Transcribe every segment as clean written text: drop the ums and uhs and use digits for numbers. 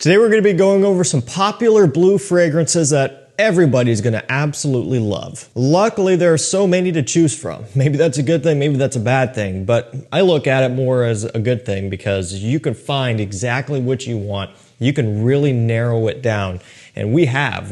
Today we're going to be going over some popular blue fragrances that everybody's going to absolutely love. Luckily, there are so many to choose from. Maybe that's a good thing, maybe that's a bad thing, but I look at it more as a good thing because you can find exactly what you want. You can really narrow it down, and we have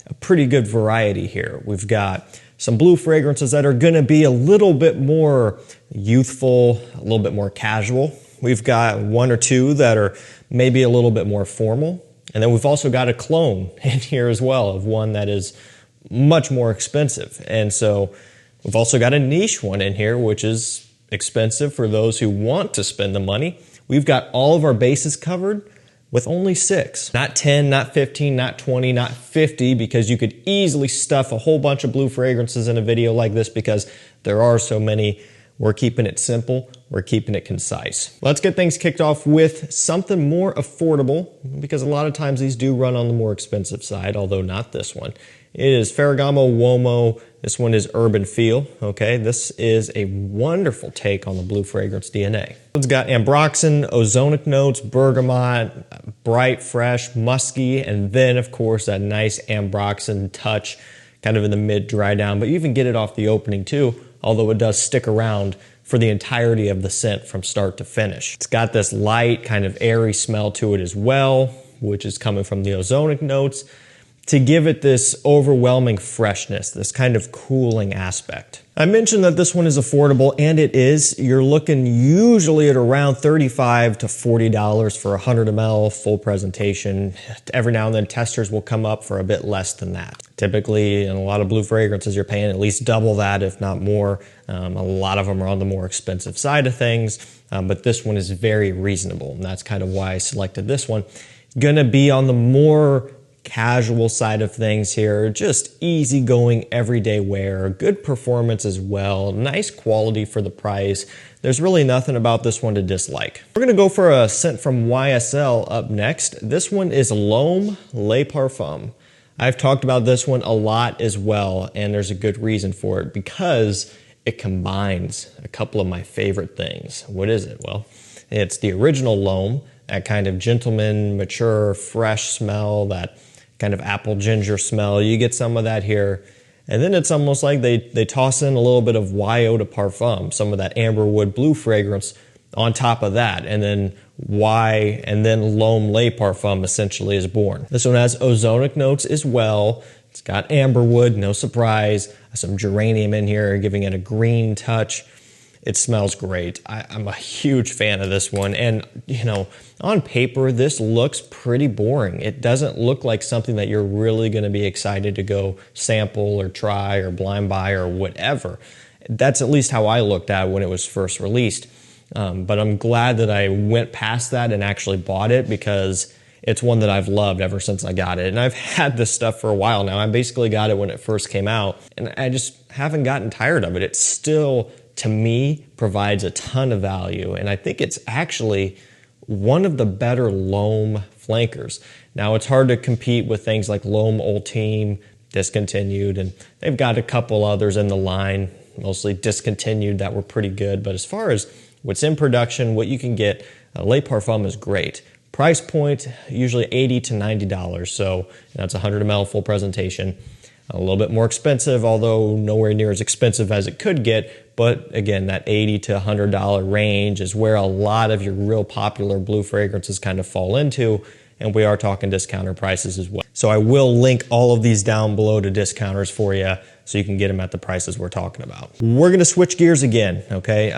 a pretty good variety here. We've got some blue fragrances that are going to be a little bit more youthful, a little bit more casual. We've got one or two that are maybe a little bit more formal. And then we've also got a clone in here as well of one that is much more expensive. And so we've also got a niche one in here, which is expensive for those who want to spend the money. We've got all of our bases covered with only 6. Not 10, not 15, not 20, not 50, because you could easily stuff a whole bunch of blue fragrances in a video like this because there are so many. We're keeping it simple. We're keeping it concise. Let's get things kicked off with something more affordable, because a lot of times these do run on the more expensive side, although not this one. It is Ferragamo Uomo. This one is Urban Feel. Okay, this is a wonderful take on the blue fragrance DNA. It's got ambroxan, ozonic notes, bergamot, bright, fresh, musky, and then of course that nice ambroxan touch kind of in the mid dry down, but you even get it off the opening too, although it does stick around for the entirety of the scent from start to finish. It's got this light, kind of airy smell to it as well, which is coming from the ozonic notes, to give it this overwhelming freshness, this kind of cooling aspect. I mentioned that this one is affordable, and it is. You're looking usually at around $35 to $40 for 100 ml full presentation. Every now and then testers will come up for a bit less than that. Typically, in a lot of blue fragrances, you're paying at least double that, if not more. A lot of them are on the more expensive side of things, but this one is very reasonable, and that's kind of why I selected this one. Gonna be on the more casual side of things here, just easygoing everyday wear, good performance as well, nice quality for the price. There's really nothing about this one to dislike. We're gonna go for a scent from YSL up next. This one is L'Homme Le Parfum. I've talked about this one a lot as well, and there's a good reason for it, because it combines a couple of my favorite things. What is it? Well, it's the original L'Homme, that kind of gentleman, mature, fresh smell, that kind of apple ginger smell. You get some of that here. And then it's almost like they toss in a little bit of Eau de Parfum, some of that amberwood blue fragrance on top of that. And then and then L'Homme Le Parfum essentially is born. This one has ozonic notes as well. It's got amberwood, no surprise. Some geranium in here, giving it a green touch. It smells great. I'm a huge fan of this one. And, you know, on paper, this looks pretty boring. It doesn't look like something that you're really going to be excited to go sample or try or blind buy or whatever. That's at least how I looked at it when it was first released. But I'm glad that I went past that and actually bought it, because it's one that I've loved ever since I got it. And I've had this stuff for a while now. I basically got it when it first came out, and I just haven't gotten tired of it. It's still, to me, provides a ton of value, and I think it's actually one of the better L'Homme flankers. Now, it's hard to compete with things like L'Homme Ultime, Discontinued, and they've got a couple others in the line, mostly Discontinued, that were pretty good. But as far as what's in production, what you can get, Le Parfum is great. Price point, usually $80 to $90, so that's 100 ml full presentation. A little bit more expensive, although nowhere near as expensive as it could get. But again, that $80 to $100 range is where a lot of your real popular blue fragrances kind of fall into. And we are talking discounter prices as well. So I will link all of these down below to discounters for you, so you can get them at the prices we're talking about. We're gonna switch gears again, okay?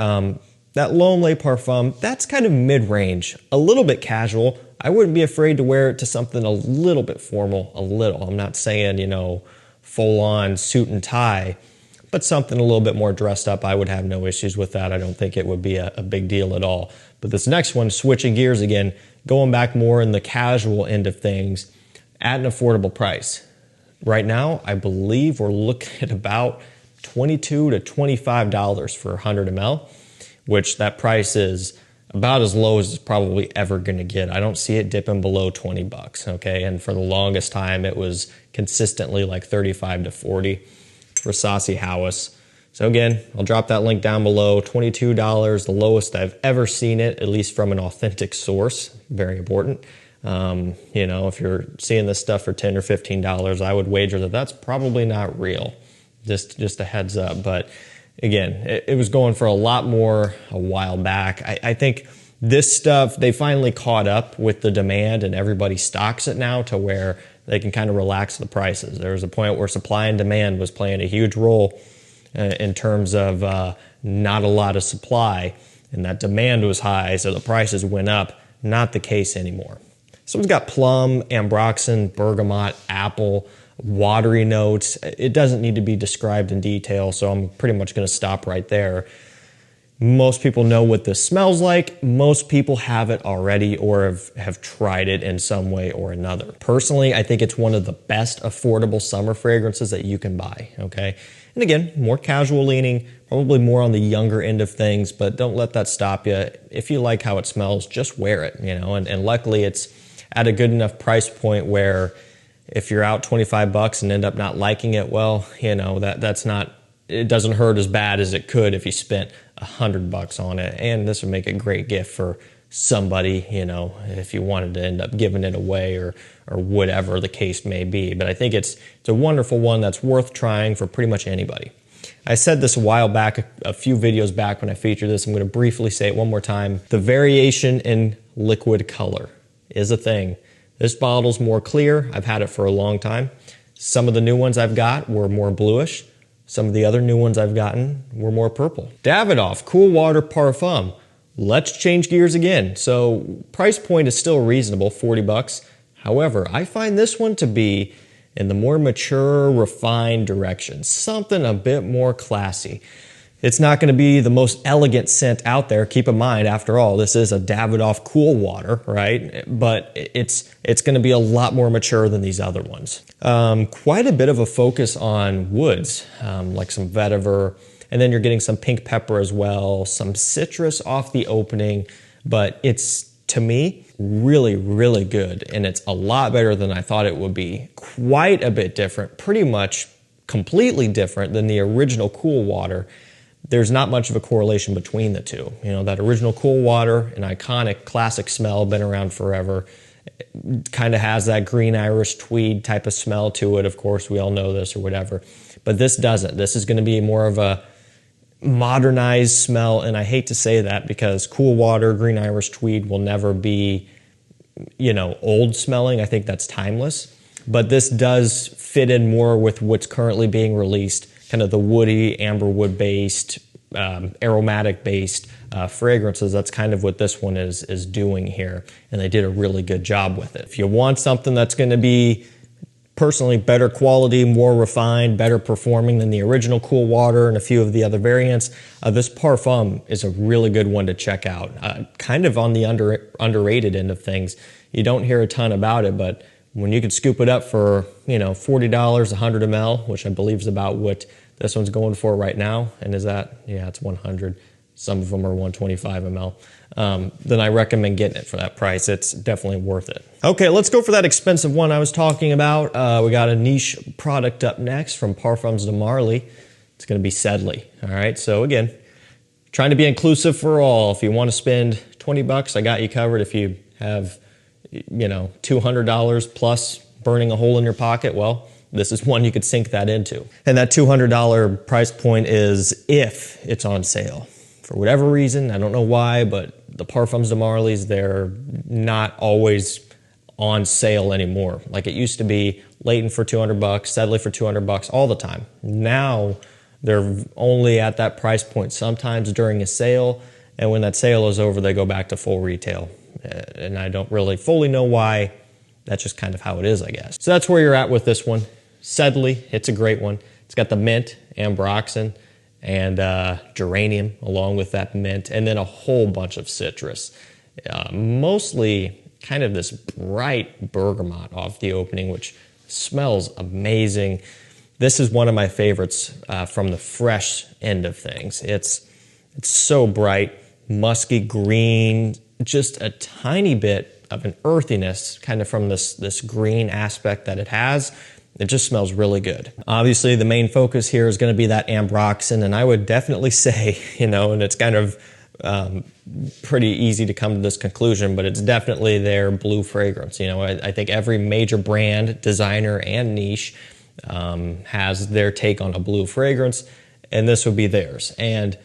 That L'Homme Le Parfum, that's kind of mid-range, a little bit casual. I wouldn't be afraid to wear it to something a little bit formal, a little. I'm not saying, you know, full-on suit and tie, but something a little bit more dressed up. I would have no issues with that. I don't think it would be a big deal at all. But this next one, switching gears again, going back more in the casual end of things at an affordable price. Right now, I believe we're looking at about $22 to $25 for 100 ml, which that price is about as low as it's probably ever going to get. I don't see it dipping below 20 bucks, okay? And for the longest time, it was consistently like 35 to 40. Rasasi Hawas. So again, I'll drop that link down below. $22, the lowest I've ever seen it, at least from an authentic source. Very important. You know, if you're seeing this stuff for $10 or $15, I would wager that that's probably not real. Just a heads up. But again, it was going for a lot more a while back. I think this stuff, they finally caught up with the demand and everybody stocks it now to where they can kind of relax the prices. There was a point where supply and demand was playing a huge role in terms of not a lot of supply, and that demand was high, so the prices went up. Not the case anymore. So we've got plum, ambroxan, bergamot, apple, watery notes. It doesn't need to be described in detail, so I'm pretty much going to stop right there. Most people know what this smells like. Most people have it already or have tried it in some way or another. Personally, I think it's one of the best affordable summer fragrances that you can buy, okay? And again, more casual leaning, probably more on the younger end of things, but don't let that stop you. If you like how it smells, just wear it, you know? And luckily it's at a good enough price point where if you're out 25 bucks and end up not liking it, well, you know, that's not, it doesn't hurt as bad as it could if you spent 100 bucks on it. And this would make a great gift for somebody, you know, if you wanted to end up giving it away or whatever the case may be. But I think it's a wonderful one that's worth trying for pretty much anybody. I said this a while back, a few videos back when I featured this. I'm going to briefly say it one more time. The variation in liquid color is a thing. This bottle's more clear. I've had it for a long time. Some of the new ones I've got were more bluish. Some of the other new ones I've gotten were more purple. Davidoff Cool Water Parfum. Let's change gears again. So price point is still reasonable, 40 bucks. However, I find this one to be in the more mature, refined direction. Something a bit more classy. It's not going to be the most elegant scent out there. Keep in mind, after all, this is a Davidoff Cool Water, right? But it's going to be a lot more mature than these other ones. Quite a bit of a focus on woods, like some vetiver, and then you're getting some pink pepper as well, some citrus off the opening, but it's, to me, really, really good, and it's a lot better than I thought it would be. Quite a bit different, pretty much completely different than the original Cool Water. There's not much of a correlation between the two. You know, that original Cool Water, an iconic classic smell, been around forever, kind of has that green Irish tweed type of smell to it. Of course, we all know this or whatever, but this doesn't. This is going to be more of a modernized smell, and I hate to say that because Cool Water, green Irish tweed will never be, you know, old smelling. I think that's timeless, but this does fit in more with what's currently being released, kind of the woody, amberwood based, aromatic based fragrances. That's kind of what this one is doing here, and they did a really good job with it. If you want something that's going to be personally better quality, more refined, better performing than the original Cool Water and a few of the other variants, this Parfum is a really good one to check out. Kind of on the underrated end of things. You don't hear a ton about it, but when you could scoop it up for, you know, $40, 100 ml, which I believe is about what this one's going for right now, and is that, yeah, it's 100. Some of them are 125 ml. Then I recommend getting it for that price. It's definitely worth it. Okay, let's go for that expensive one I was talking about. We got a niche product up next from Parfums de Marly. It's going to be Sedley. All right, so again, trying to be inclusive for all. If you want to spend 20 bucks, I got you covered. If you have, you know, $200 plus burning a hole in your pocket, well, this is one you could sink that into. And that $200 price point is if it's on sale. For whatever reason, I don't know why, but the Parfums de Marly's, they're not always on sale anymore. Like it used to be, Leighton for 200 bucks, Sedley for 200 bucks all the time. Now they're only at that price point sometimes during a sale, and when that sale is over, they go back to full retail. And I don't really fully know why. That's just kind of how it is, I guess. So that's where you're at with this one. Sedley, it's a great one. It's got the mint, ambroxan, and geranium along with that mint, and then a whole bunch of citrus. Mostly kind of this bright bergamot off the opening, which smells amazing. This is one of my favorites from the fresh end of things. It's so bright, musky green, just a tiny bit of an earthiness kind of from this green aspect that it has. It just smells really good. Obviously, the main focus here is going to be that ambroxan, and I would definitely say, you know, and it's kind of pretty easy to come to this conclusion, but it's definitely their blue fragrance. You know, I think every major brand, designer, and niche has their take on a blue fragrance, and this would be theirs. And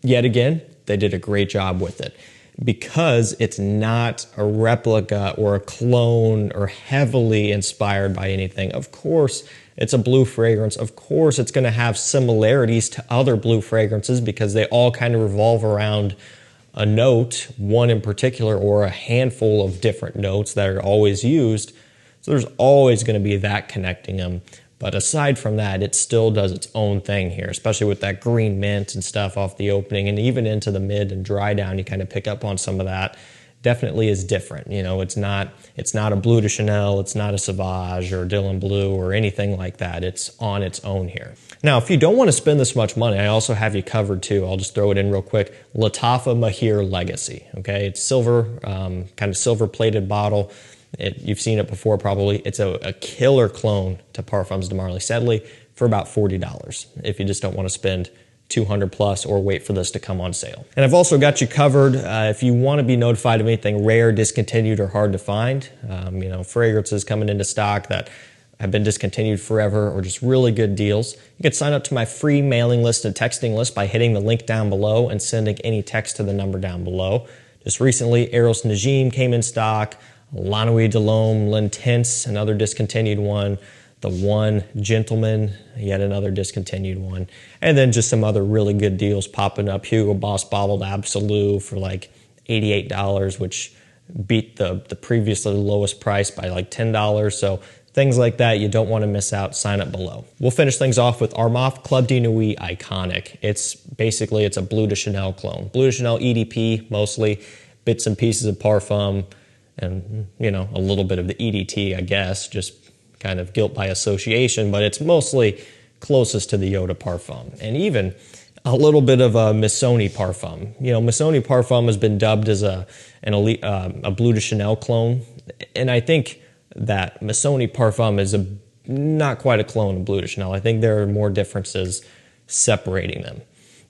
yet again, they did a great job with it because it's not a replica or a clone or heavily inspired by anything. Of course, it's a blue fragrance. Of course, it's going to have similarities to other blue fragrances because they all kind of revolve around a note, one in particular, or a handful of different notes that are always used. So there's always going to be that connecting them. But aside from that, it still does its own thing here, especially with that green mint and stuff off the opening, and even into the mid and dry down, you kind of pick up on some of that. Definitely is different. You know, it's not a Bleu de Chanel, it's not a Sauvage or Dylan Blue or anything like that. It's on its own here. Now, if you don't want to spend this much money, I also have you covered too. I'll just throw it in real quick. Lattafa Mahir Legacy. Okay, it's silver, kind of silver plated bottle. You've seen it before probably. It's a killer clone to Parfums de Marly Sedley for about $40 if you just don't want to spend $200 plus or wait for this to come on sale. And I've also got you covered if you want to be notified of anything rare, discontinued, or hard to find. You know, fragrances coming into stock that have been discontinued forever or just really good deals. You can sign up to my free mailing list and texting list by hitting the link down below and sending any text to the number down below. Just recently, Eros Najim came in stock. La Nuit de l'Homme L'Intense, another discontinued one. The One Gentleman, yet another discontinued one. And then just some other really good deals popping up. Hugo Boss Bottled Absolute for like $88, which beat the previously lowest price by like $10. So things like that, you don't want to miss out. Sign up below. We'll finish things off with Armaf Club de Nuit Iconic. It's a Bleu de Chanel clone. Bleu de Chanel EDP mostly, bits and pieces of Parfum, and, you know, a little bit of the EDT, I guess, just kind of guilt by association, but it's mostly closest to the Eau de Parfum. And even a little bit of a Missoni Parfum. You know, Missoni Parfum has been dubbed as a Bleu de Chanel clone, and I think that Missoni Parfum is not quite a clone of Bleu de Chanel. I think there are more differences separating them.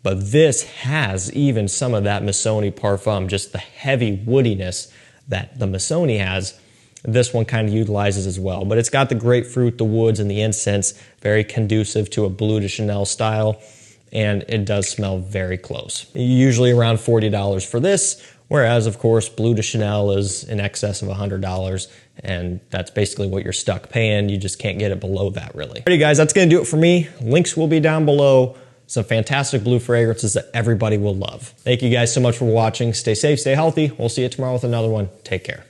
But this has even some of that Missoni Parfum, just the heavy woodiness that the Missoni has. This one kind of utilizes as well. But it's got the grapefruit, the woods, and the incense, very conducive to a Bleu de Chanel style, and it does smell very close. Usually around $40 for this, whereas, of course, Bleu de Chanel is in excess of $100, and that's basically what you're stuck paying. You just can't get it below that, really. Alrighty, guys, that's going to do it for me. Links will be down below. Some fantastic blue fragrances that everybody will love. Thank you guys so much for watching. Stay safe, stay healthy. We'll see you tomorrow with another one. Take care.